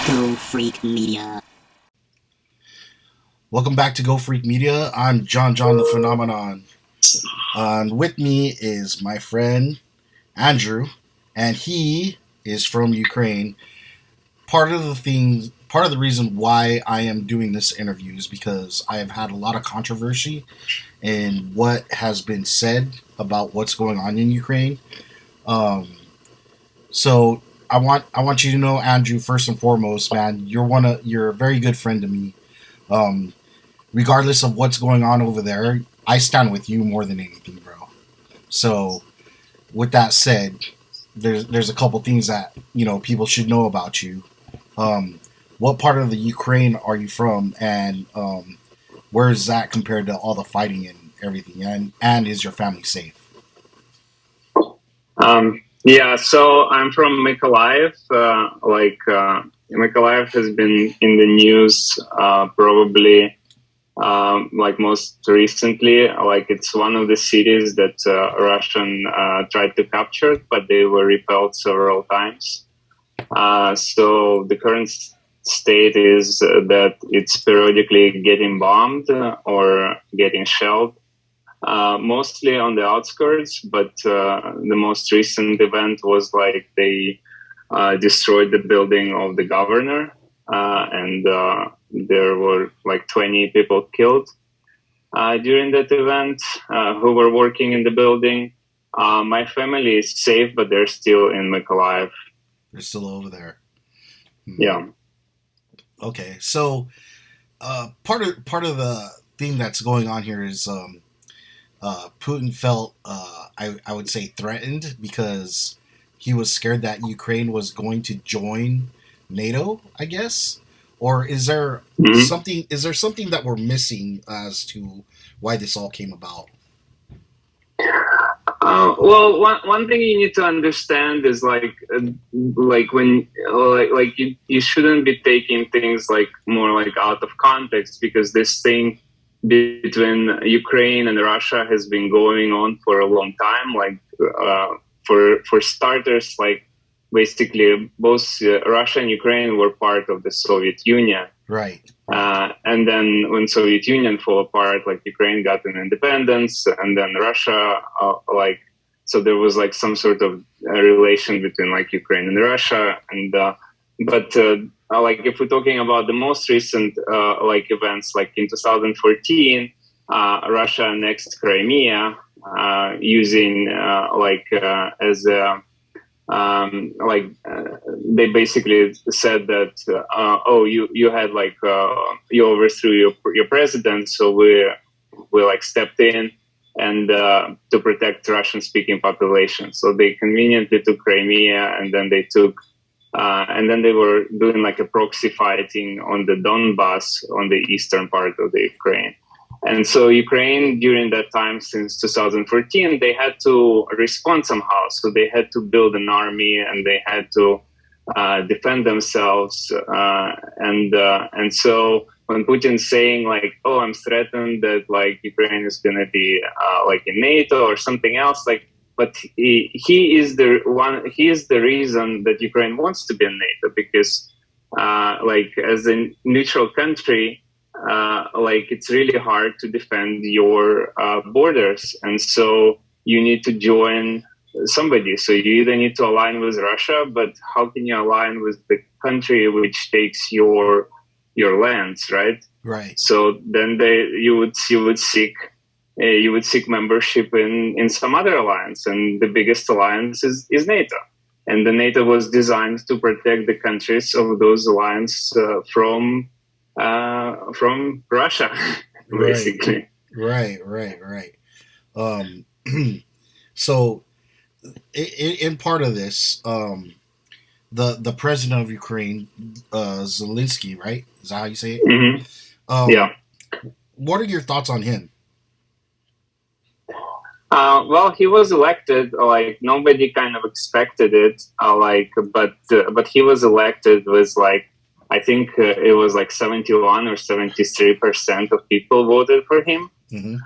Go Freak Media. Welcome back to Go Freak Media. I'm John the Phenomenon. And with me is my friend Andrew, and he is from Ukraine. Part of the reason why I am doing this interview is because I have had a lot of controversy in what has been said about what's going on in Ukraine. Um, so I want you to know, Andrew, first and foremost, man, you're a very good friend to me. Um, Regardless of what's going on over there, I stand with you more than anything, bro. So, with that said, there's a couple things that people should know about you. Um, what part of the Ukraine are you from, and where is that compared to all the fighting and everything? And is your family safe? Yeah, so I'm from Mykolaiv. Mykolaiv has been in the news probably like most recently. Like it's one of the cities that Russian tried to capture, but they were repelled several times. So the current state is that it's periodically getting bombed or getting shelled. Mostly on the outskirts, but the most recent event was like they destroyed the building of the governor, and there were like 20 people killed during that event who were working in the building. My family is safe, but they're still in Mykolaiv. They're still over there. Yeah. Okay, so part of the thing that's going on here is Putin felt, I would say, threatened because he was scared that Ukraine was going to join NATO, I guess. Or is there something? Is there something that we're missing as to why this all came about? Well, one thing you need to understand is like when you shouldn't be taking things like more like out of context, because this thing between Ukraine and Russia has been going on for a long time. Like for starters, like basically both Russia and Ukraine were part of the Soviet Union. Right. And then when Soviet Union fell apart, like Ukraine got an independence, and then Russia, so there was like some sort of relation between like Ukraine and Russia. And but like if we're talking about the most recent like events, like in 2014, Russia annexed Crimea using as a they basically said that you had like you overthrew your president, so we like stepped in and to protect Russian speaking population. So they conveniently took Crimea, and then they were doing like a proxy fighting on the Donbass, on the eastern part of the Ukraine. And so Ukraine, during that time, since 2014, they had to respond somehow. So they had to build an army, and they had to defend themselves. And so when Putin's saying like, "Oh, I'm threatened that like Ukraine is going to be like in NATO or something else," like, but he is the one. He is the reason that Ukraine wants to be in NATO, because like as a neutral country. Like it's really hard to defend your borders, and so you need to join somebody. So you either need to align with Russia, but how can you align with the country which takes your lands, right? Right. So then you would seek membership in some other alliance, and the biggest alliance is NATO. And the NATO was designed to protect the countries of those alliances from Russia, basically. Right. Um, so, in part of this, the president of Ukraine, Zelensky, right? Is that how you say it? Mm-hmm. Yeah. What are your thoughts on him? Well, he was elected. Like nobody kind of expected it. But he was elected with like. I think it was like 71 or 73% of people voted for him. Mm-hmm.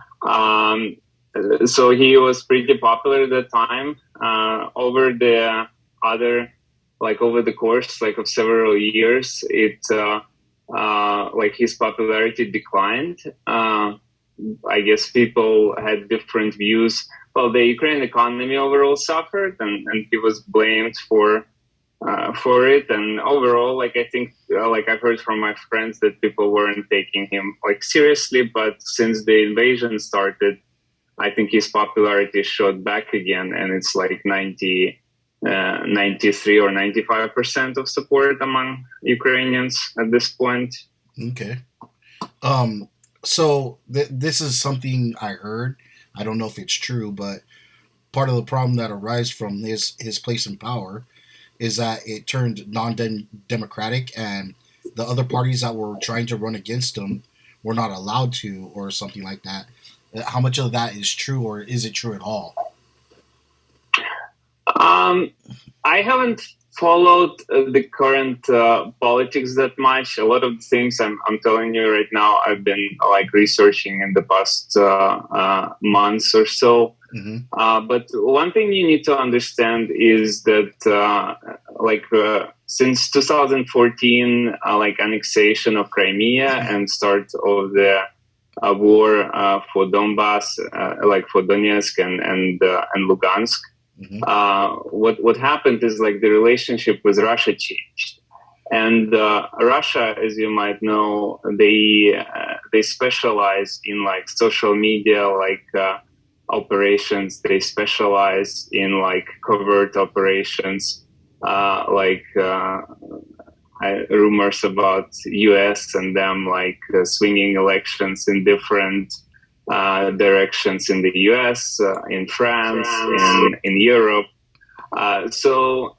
So he was pretty popular at the time over the other like over the course like of several years, like his popularity declined. I guess people had different views. Well, the Ukraine economy overall suffered, and he was blamed for it. And overall, like I think, like I've heard from my friends that people weren't taking him like seriously. But since the invasion started, I think his popularity shot back again, and it's like 93 or 95% of support among Ukrainians at this point. Okay. So this is something I heard. I don't know if it's true, but part of the problem that arises from his place in power is that it turned non-democratic, and the other parties that were trying to run against him were not allowed to, or something like that. How much of that is true, or is it true at all? I haven't followed the current politics that much. A lot of the things I'm telling you right now, I've been like researching in the past months or so. Mm-hmm. But one thing you need to understand is that since 2014, like annexation of Crimea and start of the war for Donbass, like for Donetsk and Lugansk. Mm-hmm. What happened is like the relationship with Russia changed, and Russia, as you might know, they specialize in like social media, like operations. They specialize in like covert operations, rumors about U.S. and them like swinging elections in different directions in the US, in France, in Europe. So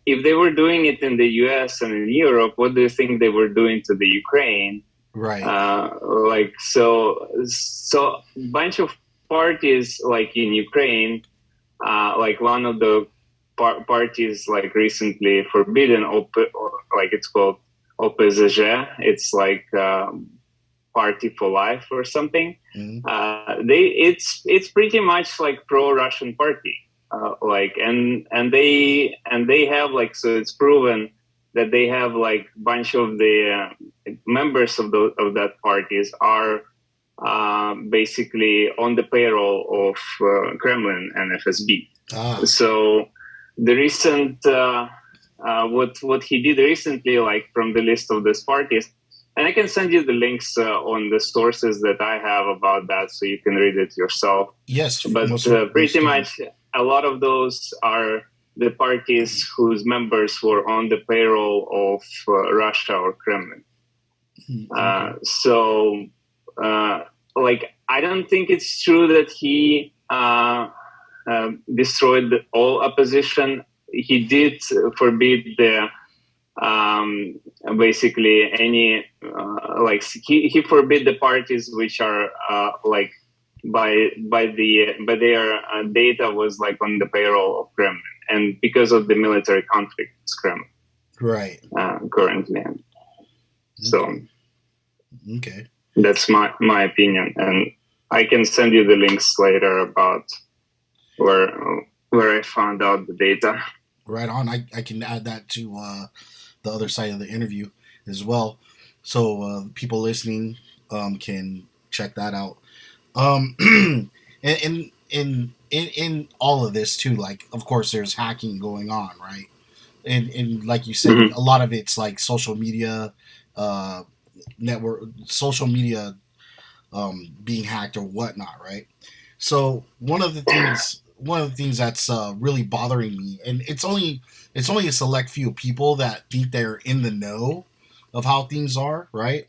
if they were doing it in the US and in Europe, what do you think they were doing to the Ukraine? Right. So bunch of parties like in Ukraine, like one of the parties like recently forbidden, like it's called OPZZ. It's like Party for Life or something. Mm-hmm. It's pretty much like pro-Russian party, and they have like, so it's proven that they have like bunch of the members of that parties are basically on the payroll of Kremlin and FSB. So the recent what he did recently, like from the list of these parties. And I can send you the links on the sources that I have about that, so you can read it yourself. Yes, but pretty much a lot of those are the parties whose members were on the payroll of Russia or Kremlin. Like I don't think it's true that he destroyed all opposition. He did forbid the. Basically any he forbid the parties which are like by their data was like on the payroll of Kremlin, and because of the military conflict with Kremlin, right, currently. So okay, that's my opinion, and I can send you the links later about where I found out the data. Right on. I can add that to the other side of the interview as well, so people listening can check that out. And in all of this too, like of course there's hacking going on, right? And like you said, Mm-hmm. a lot of it's like social media, social media being hacked or whatnot, right? So one of the things that's really bothering me, and it's only a select few people that think they're in the know of how things are, right?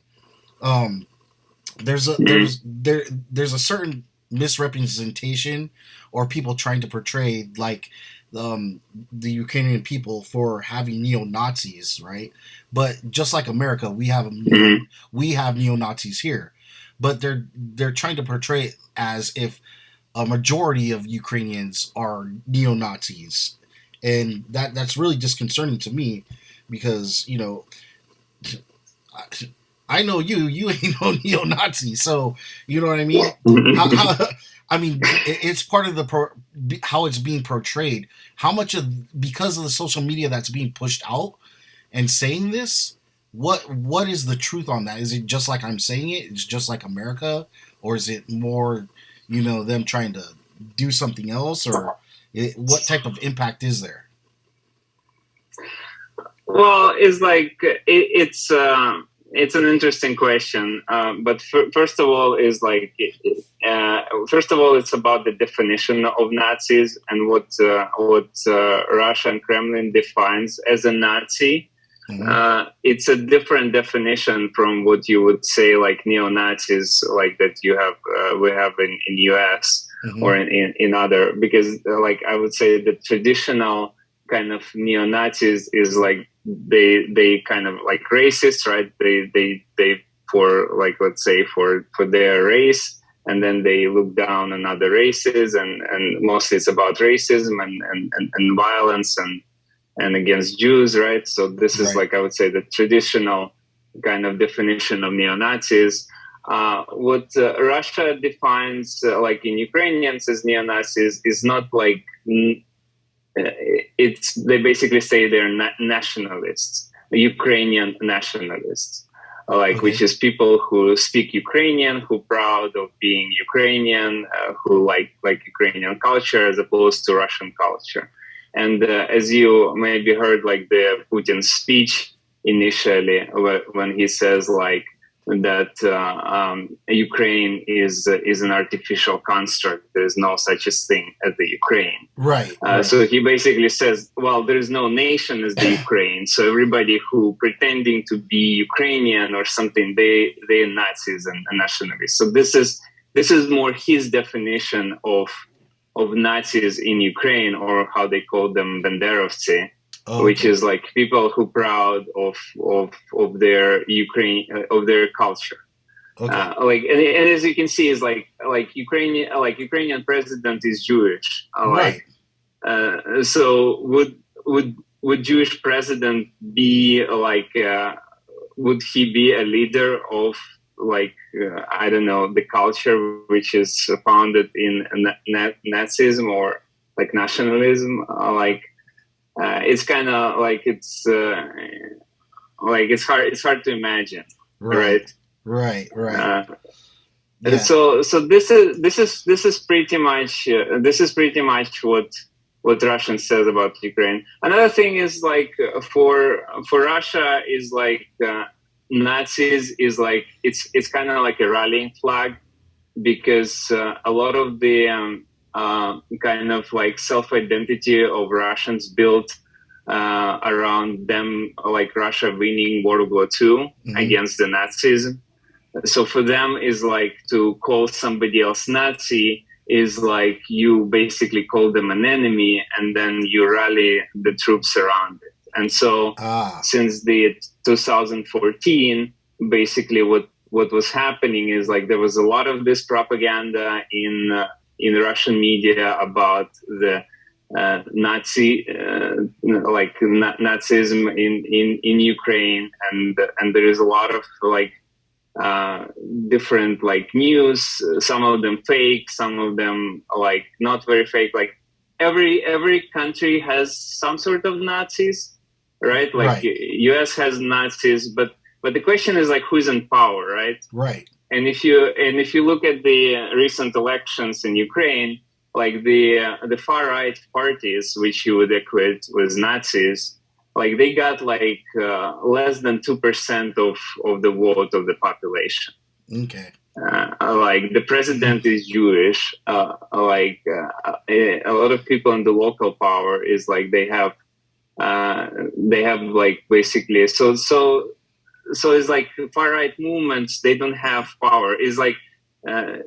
There's a certain misrepresentation, or people trying to portray like the Ukrainian people for having neo Nazis, right? But just like America, we have neo Nazis here, but they're trying to portray it as if a majority of Ukrainians are neo Nazis, and that's really disconcerting to me, because I know you ain't no neo Nazi, so you know what I mean. Mm-hmm. I mean, it's part of how it's being portrayed. How much of because of the social media that's being pushed out and saying this, what is the truth on that? Is it just like I'm saying it? It's just like America, or is it more, them trying to do something else, or what type of impact is there? Well, it's like it's an interesting question, but first of all, first of all, it's about the definition of Nazis and what Russia and Kremlin defines as a Nazi. Mm-hmm. It's a different definition from what you would say like neo-Nazis, like that we have in US Mm-hmm. or in other, because like I would say the traditional kind of neo-Nazis is like they kind of like racist, right? They for like, let's say for their race, and then they look down on other races, and mostly it's about racism and violence and against Jews, right? So this is Right. like, I would say, the traditional kind of definition of neo-Nazis. What Russia defines like in Ukrainians as neo-Nazis is not like it's they basically say they're nationalists, Ukrainian nationalists, like Okay. which is people who speak Ukrainian, who proud of being Ukrainian, who like Ukrainian culture as opposed to Russian culture. And as you maybe heard, like the Putin speech initially, when he says like that Ukraine is an artificial construct. There is no such a thing as the Ukraine. Right. Right. So he basically says, well, there is no nation as the Ukraine. So everybody who pretending to be Ukrainian or something, they are Nazis and nationalists. So this is more his definition of Nazis in Ukraine, or how they call them, Banderovцы, Oh, which okay. is like people who proud of their Ukraine, of their culture. Okay. Like and as you can see, is like Ukrainian president is Jewish. Right. So would Jewish president be like would he be a leader of like I don't know, the culture which is founded in Nazism or like nationalism? It's kind of like it's hard to imagine, Right. right? Right. Right. Uh, Yeah. so this is pretty much what Russia says about Ukraine. Another thing is like for Russia is like Nazis is like it's kind of like a rallying flag, because a lot of the kind of like self identity of Russians built around them, like Russia winning World War II Mm-hmm. against the Nazis. So for them is like to call somebody else Nazi is like you basically call them an enemy, and then you rally the troops around it. And so Ah. since the 2014, basically what was happening is like there was a lot of this propaganda in Russian media about the Nazi like Nazism in Ukraine, and there is a lot of like different like news, some of them fake, some of them like not very fake. Like every country has some sort of Nazis, right? Like Right. US has Nazis, but the question is like who's in power, right? Right. And if you look at the recent elections in Ukraine, like the far right parties, which you would equate with Nazis, like they got like less than 2% of the vote of the population. Okay. Like the president is Jewish. A lot of people in the local power is like they have like basically so it's like far right movements. They don't have power. It's like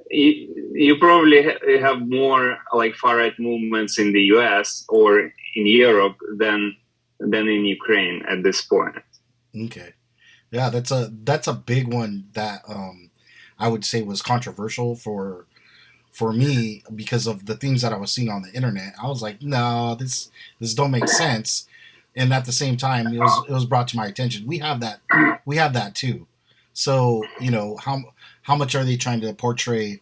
you probably have more like far right movements in the U.S. or in Europe than in Ukraine at this point. Okay. Yeah, that's a big one that I would say was controversial for me because of the things that I was seeing on the internet. I was like, no, this don't make sense. And at the same time, it was brought to my attention. We have that too. So how much are they trying to portray?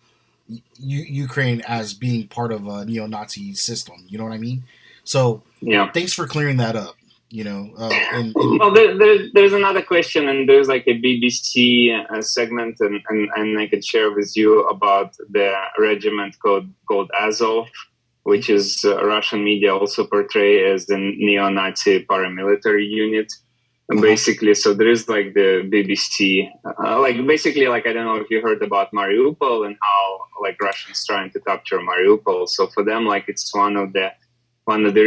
Ukraine as being part of a neo-Nazi system. You know what I mean? So Yeah. thanks for clearing that up. And Well, there's another question, and there's like a BBC segment, and I could share with you about the regiment called Azov, which is Russian media also portray as the neo-Nazi paramilitary unit. Basically, so there is like the BBC, like basically, like I don't know if you heard about Mariupol and how like Russians trying to capture Mariupol. So for them, like it's one of the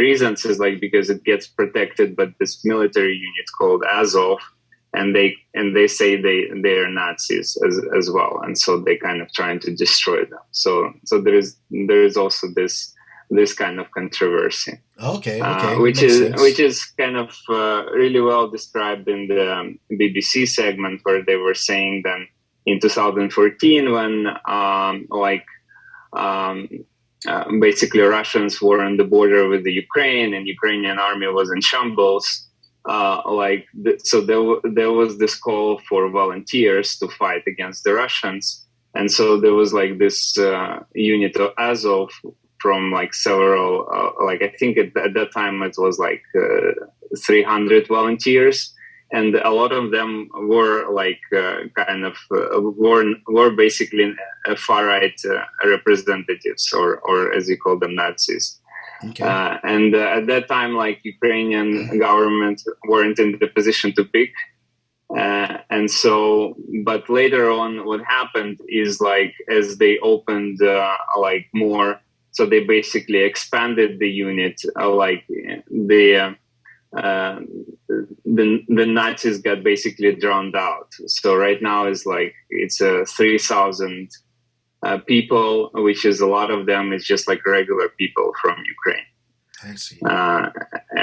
reasons is like because it gets protected by this military unit called Azov, and they say they are Nazis as well, and so they kind of trying to destroy them. So there is also this kind of controversy. Okay, which makes is sense. which is kind of really well described in the BBC segment where they were saying then in 2014 when basically Russians were on the border with the Ukraine and Ukrainian army was in shambles. So there was this call for volunteers to fight against the Russians, and so there was like this unit of Azov from like several, like I think at that time it was like 300 volunteers, and a lot of them were like were basically far right representatives, or as you call them, Nazis. Okay. And at that time, like Ukrainian government weren't in the position to pick. And so, but later on, what happened is like as they opened like more. So they basically expanded the unit, the Nazis got basically drowned out. So right now it's 3,000 people, which is a lot of them is just like regular people from Ukraine. I see.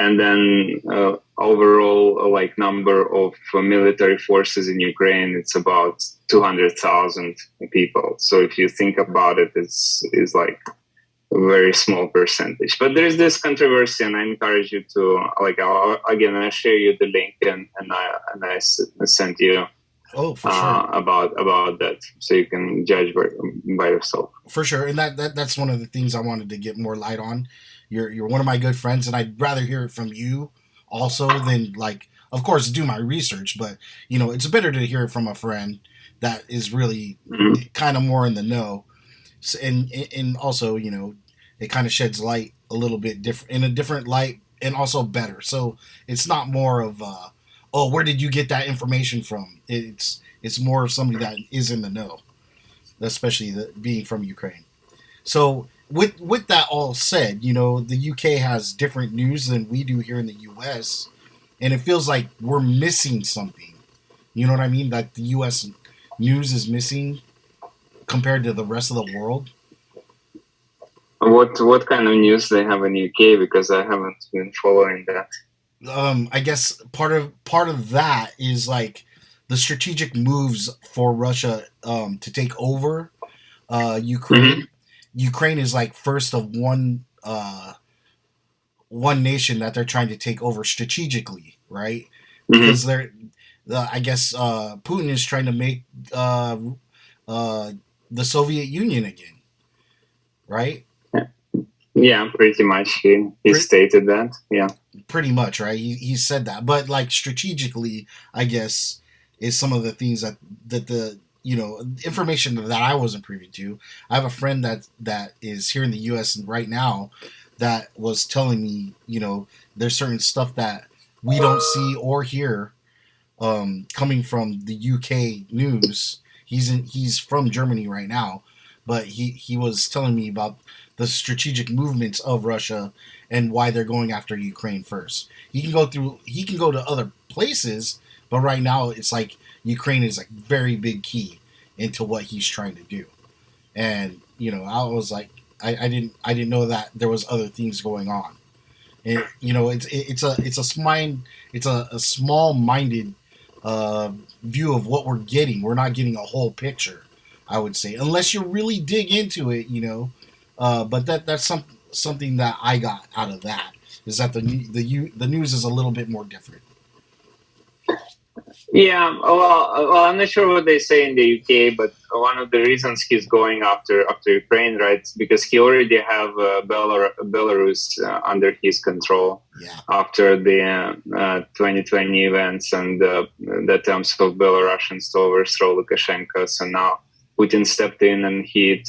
And then overall, like number of military forces in Ukraine, it's about 200,000 people. So if you think about it, it's like a very small percentage. But there's this controversy, and I encourage you to I'll share you the link and I sent you for sure about that, so you can judge by yourself. For sure, and that's one of the things I wanted to get more light on. You're one of my good friends, and I'd rather hear it from you also than like, of course, do my research. But it's better to hear it from a friend that is really kind of more in the know, and also it kind of sheds light a little bit different in a different light, and also better. So it's not more of oh, where did you get that information from? It's more of somebody that is in the know, especially being from Ukraine. So with that all said, the UK has different news than we do here in the US, and it feels like we're missing something. You know what I mean? That the US news is missing compared to the rest of the world. What kind of news they have in UK? Because I haven't been following that. I guess part of that is like the strategic moves for Russia to take over Ukraine. Mm-hmm. Ukraine is like first of one nation that they're trying to take over strategically, right? Mm-hmm. Because I guess Putin is trying to make the Soviet Union again, right? Yeah, pretty much. He stated that. Yeah, pretty much, right? He said that, but like strategically, I guess is some of the things that the information that I wasn't privy to. I have a friend that is here in the U.S. right now that was telling me, there's certain stuff that we don't see or hear coming from the UK news. He's from Germany right now, but he was telling me about the strategic movements of Russia and why they're going after Ukraine first. He can go to other places, but right now it's like Ukraine is like very big key into what he's trying to do. And I was like, I didn't know that there was other things going on. And it's a small-minded view of what we're getting. We're not getting a whole picture, I would say, unless you really dig into it, but that's something that I got out of that is that the news is a little bit more different. Yeah, well, I'm not sure what they say in the UK, but one of the reasons he's going after Ukraine, right, is because he already have Belarus under his control Yeah, after the 2020 events and the attempts of Belarusians to overthrow Lukashenko. So now Putin stepped in and he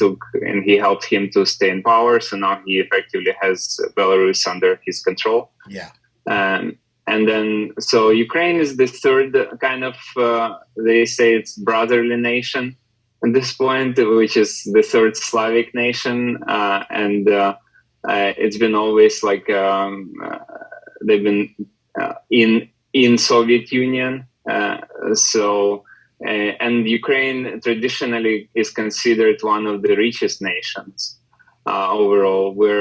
helped him to stay in power. So now he effectively has Belarus under his control. yeah, Um, and then, so Ukraine is the third kind of, they say it's brotherly nation at this point, which is the third Slavic nation. And it's been always like, they've been in Soviet Union. And Ukraine traditionally is considered one of the richest nations overall. We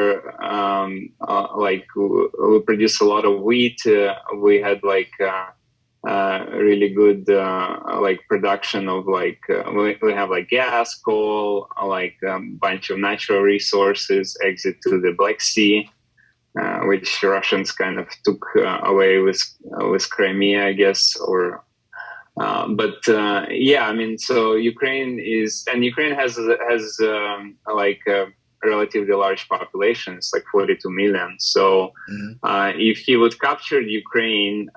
produce a lot of wheat. We had really good like production of we have like gas, coal, like bunch of natural resources, exit to the Black Sea, which Russians kind of took away with Crimea, I guess, or but yeah, I mean, so Ukraine has like a relatively large population. It's like 42 million. So hmm if he would capture Ukraine,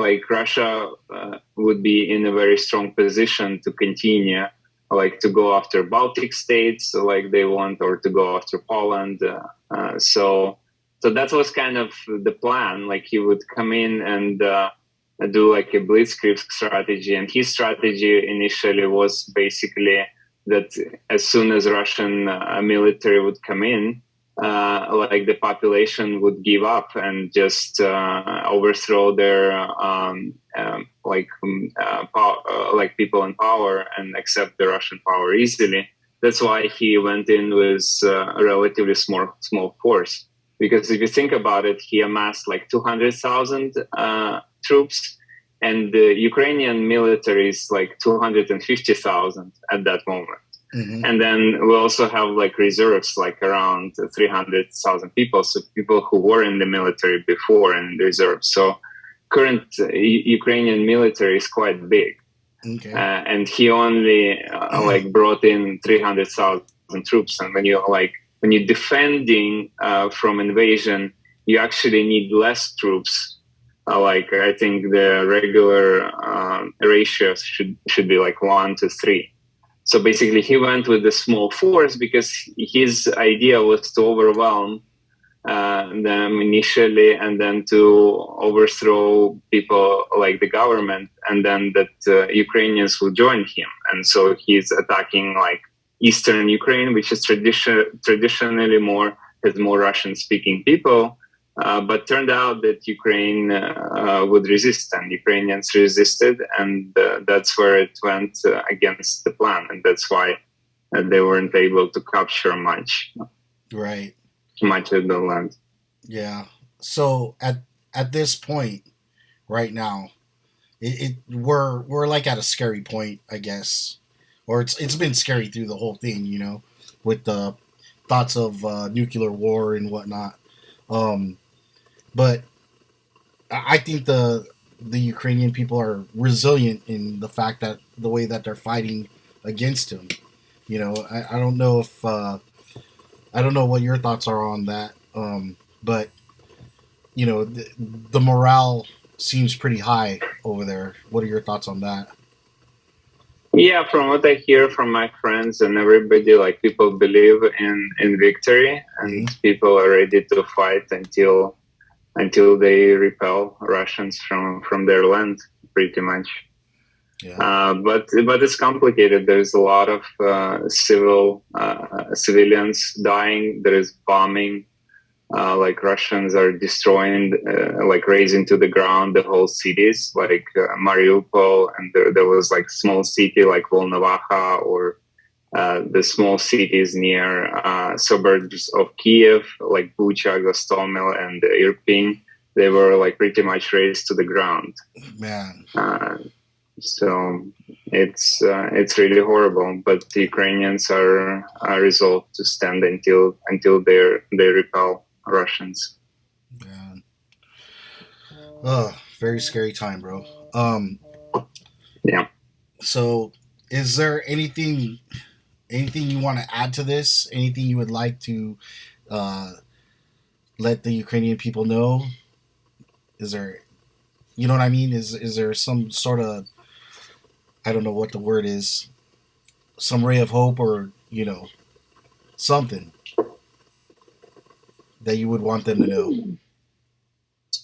like Russia would be in a very strong position to continue, like to go after Baltic states, like they want, or to go after Poland. So that was kind of the plan. Like he would come in and do like a blitzkrieg strategy. And his strategy initially was basically that as soon as Russian military would come in, like the population would give up and just overthrow their like people in power and accept the Russian power easily. That's why he went in with a relatively small force. Because if you think about it, he amassed like 200,000 troops, and the Ukrainian military is like 250,000 at that moment. hmm And then we also have like reserves, like around 300,000 people. So people who were in the military before and reserves. So current Ukrainian military is quite big. okay, And he only like brought in 300,000 troops. And when you're defending from invasion, you actually need less troops. Like I think the regular ratio should be like 1 to 3. So basically, he went with a small force because his idea was to overwhelm them initially, and then to overthrow people like the government, and then that Ukrainians will join him. And so he's attacking like eastern Ukraine, which is traditionally has more Russian-speaking people. But turned out that Ukraine would resist, and Ukrainians resisted, and that's where it went against the plan, and that's why they weren't able to capture right, much of the land. yeah. So at this point, right now, we're like at a scary point, I guess, or it's been scary through the whole thing, with the thoughts of nuclear war and whatnot. Um, but I think the Ukrainian people are resilient in the fact that the way that they're fighting against him. I don't know if I don't know what your thoughts are on that, but the morale seems pretty high over there. What are your thoughts on that? Yeah, from what I hear from my friends and everybody, like people believe in victory, and hmm people are ready to fight until they repel Russians from their land, pretty much. Yeah. But it's complicated. There's a lot of civilians dying. There is bombing. Like Russians are destroying, like razing to the ground the whole cities, like Mariupol, and there was like small city like Volnovakha, or the small cities near suburbs of Kiev, like Bucha, Gostomel, and Irpin. They were like pretty much razed to the ground. Man. Uh, so it's really horrible, but the Ukrainians are resolved to stand until they repel Russians. Man. Oh, very scary time, bro. Yeah. So, is there anything you want to add to this? Anything you would like to uh, let the Ukrainian people know? Is there, you know what I mean? Is there some sort of, I don't know what the word is, some ray of hope, or something that you would want them to know?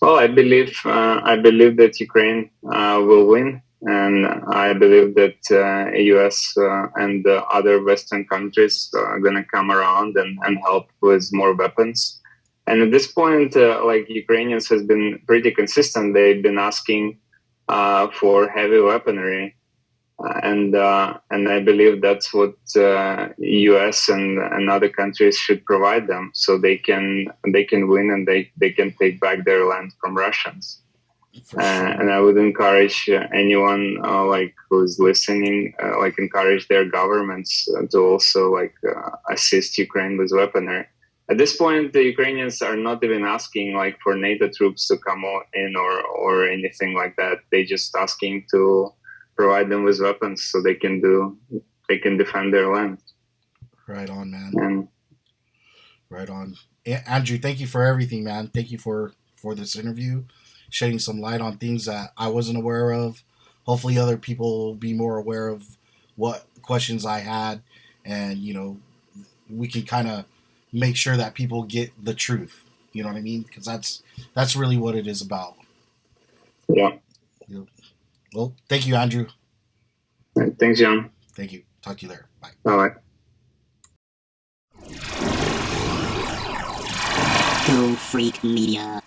Well, I believe that Ukraine will win, and I believe that U.S. And other Western countries are going to come around and help with more weapons. And at this point, like Ukrainians has been pretty consistent. They've been asking for heavy weaponry, and I believe that's what U.S. and other countries should provide them, so they can win and they can take back their land from Russians. For sure. And I would encourage anyone like who's listening, like encourage their governments to also like assist Ukraine with weaponry. At this point, the Ukrainians are not even asking like for NATO troops to come in or anything like that. They just asking to provide them with weapons so they can defend their land. Right on, man. And Right on. Andrew, thank you for everything, man. Thank you for this interview, shedding some light on things that I wasn't aware of. Hopefully, other people will be more aware of what questions I had, and we can kind of make sure that people get the truth. You know what I mean? Because that's really what it is about. yeah, Well, thank you, Andrew. thanks, John. Thank you. Talk to you later. Bye. Bye. Go Freak Media.